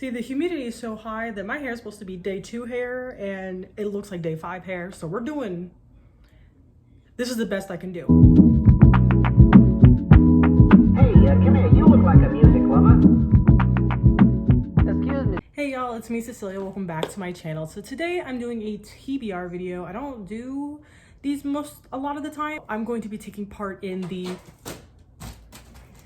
See, the humidity is so high that my hair is supposed to be day 2 hair and it looks like day 5 hair. So this is the best I can do. Hey, come here. You look like a music lover. Excuse me. Hey y'all, it's me, Cecilia. Welcome back to my channel. So today I'm doing a TBR video. I don't do these a lot of the time. I'm going to be taking part in the...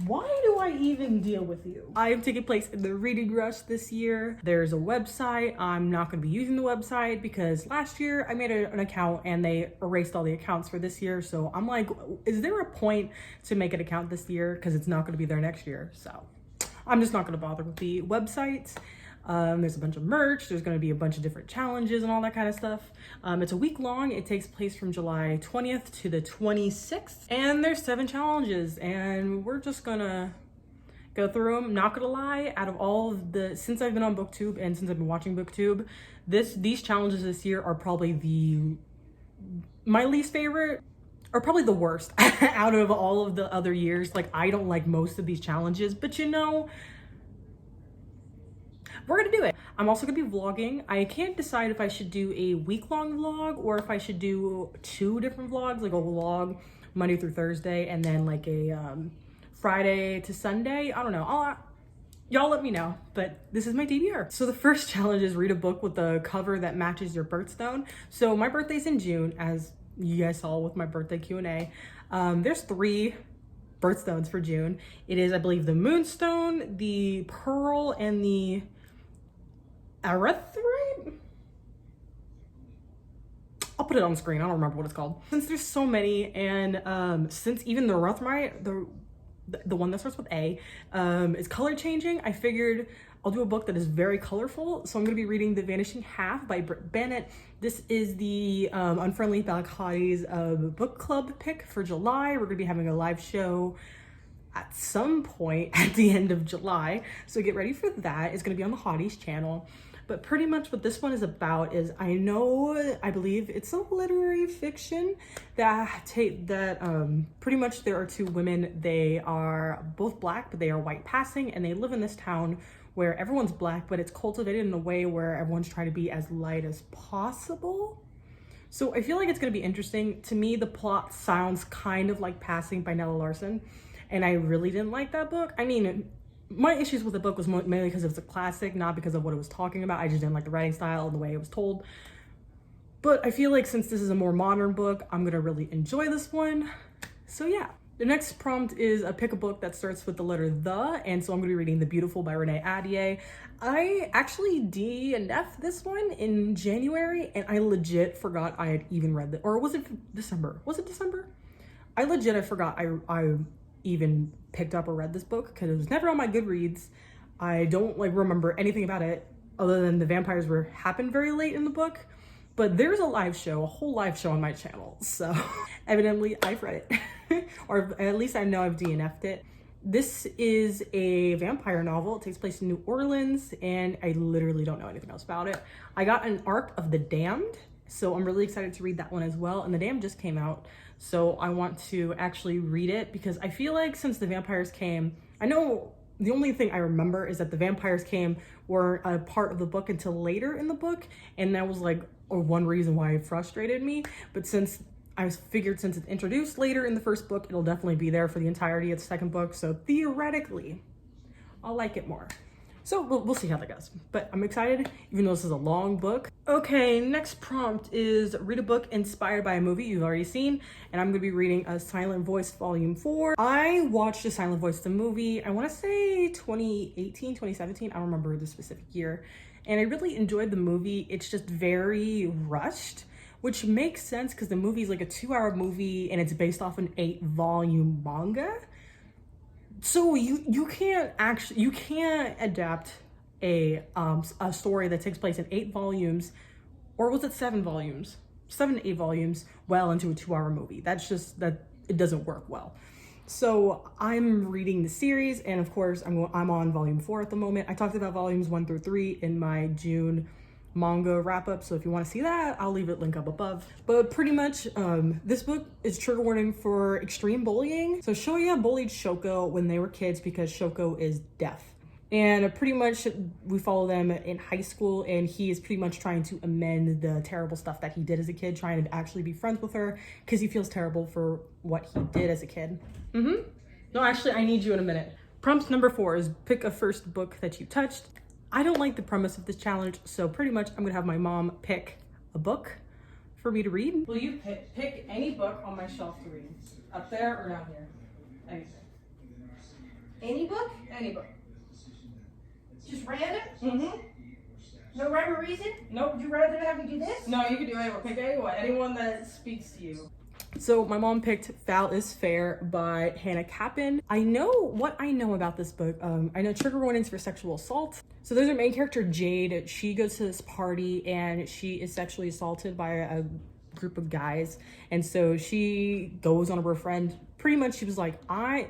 Why do I even deal with you? I am taking place in the reading rush this year. There's a website. I'm not going to be using the website because last year I made an account and they erased all the accounts for this year. So I'm like, is there a point to make an account this year? Because it's not going to be there next year. So I'm just not going to bother with the website. There's a bunch of merch. There's going to be a bunch of different challenges and all that kind of stuff. It's a week long. It takes place from July 20th to the 26th. And there's 7 challenges and we're just gonna go through them. Not gonna lie, out of all of since I've been on BookTube and since I've been watching BookTube, these challenges this year are probably my least favorite, or probably the worst out of all of the other years. Like, I don't like most of these challenges, but you know, we're gonna do it. I'm also gonna be vlogging. I can't decide if I should do a week-long vlog or if I should do 2 different vlogs, like a vlog Monday through Thursday and then like a Friday to Sunday. I don't know. Y'all let me know, but this is my TBR. So the first challenge is read a book with a cover that matches your birthstone. So my birthday's in June, as you guys saw with my birthday Q&A. There's 3 birthstones for June. It is, I believe, the moonstone, the pearl, and the erythrite? I'll put it on the screen. I don't remember what it's called. Since there's so many, and since even the erythrite, the one that starts with A, is color changing, I figured I'll do a book that is very colorful. So I'm going to be reading The Vanishing Half by Britt Bennett. This is the Unfriendly Black Hotties book club pick for July. We're going to be having a live show at some point at the end of July. So get ready for that. It's going to be on the Hotties channel. But pretty much what this one is about is, I believe it's a literary fiction that pretty much there are 2 women. They are both Black, but they are white passing, and they live in this town where everyone's Black, but it's cultivated in a way where everyone's trying to be as light as possible. So I feel like it's going to be interesting. To me, the plot sounds kind of like Passing by Nella Larson, and I really didn't like that book. I mean, my issues with the book was mainly because it was a classic, not because of what it was talking about. I just didn't like the writing style and the way it was told. But I feel like since this is a more modern book, I'm gonna really enjoy this one. So yeah. The next prompt is pick a book that starts with the letter the, and so I'm gonna be reading The Beautiful by Renee Ahdieh. I actually DNF'd this one in January, and I legit forgot I had even read it. Or was it December? Was it December? I forgot I even picked up or read this book because it was never on my Goodreads. I don't remember anything about it other than the vampires happened very late in the book, but there's a whole live show on my channel. So evidently I've read it or at least I know I've DNF'd it. This is a vampire novel. It takes place in New Orleans and I literally don't know anything else about it. I got an arc of The Damned, so I'm really excited to read that one as well. And The Damned just came out, so I want to actually read it because I feel like since the vampires came, I know the only thing I remember is that the vampires were a part of the book until later in the book, and that was one reason why it frustrated me. But since since it's introduced later in the first book, it'll definitely be there for the entirety of the second book, so theoretically I'll like it more. So we'll see how that goes, but I'm excited, even though this is a long book. Okay, next prompt is read a book inspired by a movie you've already seen, and I'm gonna be reading A Silent Voice Volume 4. I watched A Silent Voice, the movie, I wanna say 2018, 2017, I don't remember the specific year, and I really enjoyed the movie. It's just very rushed, which makes sense because the movie is like a 2-hour movie and it's based off an 8-volume manga. So you can't adapt a story that takes place in 8 volumes, or was it 7 volumes? 7 to 8 volumes well into a 2-hour movie. It doesn't work well. So I'm reading the series, and of course I'm on volume 4 at the moment. I talked about volumes 1 through 3 in my June manga wrap-up, so if you want to see that, I'll leave it link up above. But pretty much this book is trigger warning for extreme bullying. So Shoya bullied Shoko when they were kids because Shoko is deaf. And pretty much we follow them in high school, and he is pretty much trying to amend the terrible stuff that he did as a kid, trying to actually be friends with her because he feels terrible for what he did as a kid. No, actually, I need you in a minute. Prompt number 4 is pick a first book that you touched. I don't like the premise of this challenge, so pretty much I'm gonna have my mom pick a book for me to read. Will you pick any book on my shelf to read? Up there or down here? Anything. Any book? Any book. Just random? Mm-hmm. No rhyme or reason? Nope. Would you rather have me do this? No, you can do anyone. Pick anyone. Anyone that speaks to you. So my mom picked Foul is Fair by Hannah Kappen. I know what I know about this book. I know trigger warnings for sexual assault. So there's a main character, Jade. She goes to this party and she is sexually assaulted by a group of guys. And so she goes on her friend. Pretty much she was like,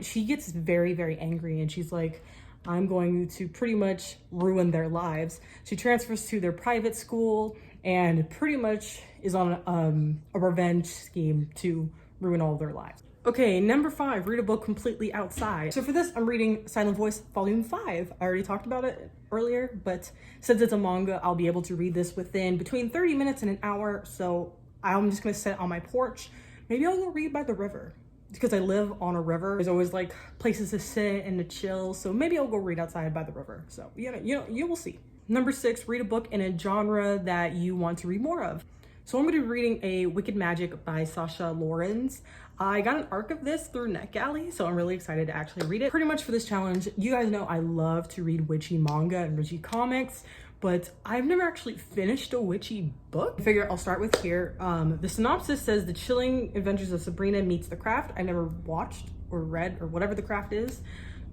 she gets very, very angry and she's like, I'm going to pretty much ruin their lives. She transfers to their private school and pretty much is on a revenge scheme to ruin all their lives. Okay, number 5, read a book completely outside. So for this, I'm reading Silent Voice Volume 5. I already talked about it earlier, but since it's a manga, I'll be able to read this within between 30 minutes and an hour. So I'm just gonna sit on my porch. Maybe I'll go read by the river. Because I live on a river, there's always like places to sit and to chill. So maybe I'll go read outside by the river. So you will see. Number 6, read a book in a genre that you want to read more of. So I'm going to be reading A Wicked Magic by Sasha Lawrence. I got an arc of this through NetGalley, so I'm really excited to actually read it. Pretty much for this challenge, you guys know I love to read witchy manga and witchy comics, but I've never actually finished a witchy book. I figure I'll start with here. The synopsis says the chilling adventures of Sabrina meets the Craft. I never watched or read or whatever the Craft is,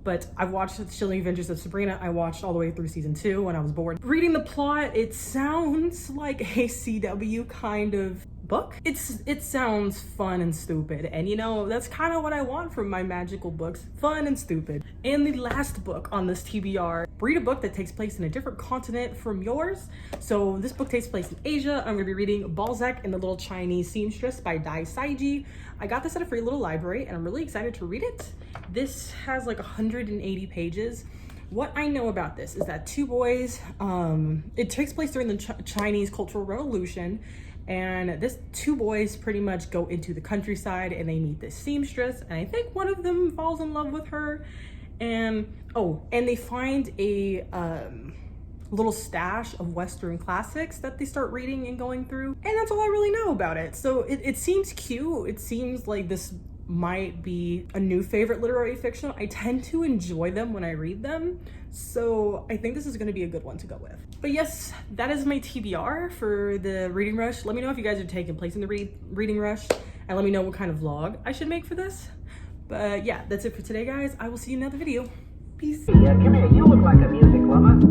but I've watched the chilling adventures of Sabrina. I watched all the way through season 2 when I was bored. Reading the plot, it sounds like a CW kind of book. It sounds fun and stupid, and you know, that's kind of what I want from my magical books, fun and stupid. And the last book on this TBR, read a book that takes place in a different continent from yours. So this book takes place in Asia. I'm gonna be reading Balzac and the Little Chinese Seamstress by Dai Saiji. I got this at a free little library and I'm really excited to read it. This has like 180 pages. What I know about this is that 2 boys, it takes place during the Chinese Cultural Revolution, and this 2 boys pretty much go into the countryside and they meet this seamstress, and I think one of them falls in love with her, and they find a little stash of Western classics that they start reading and going through, and that's all I really know about it. So it seems cute. It seems like this might be a new favorite literary fiction. I tend to enjoy them when I read them, so I think this is going to be a good one to go with. But yes, that is my TBR for the reading rush. Let me know if you guys are taking place in the reading rush, and let me know what kind of vlog I should make for this. But yeah, that's it for today, guys. I will see you in another video. Peace. Hey, come here. You look like a music lover.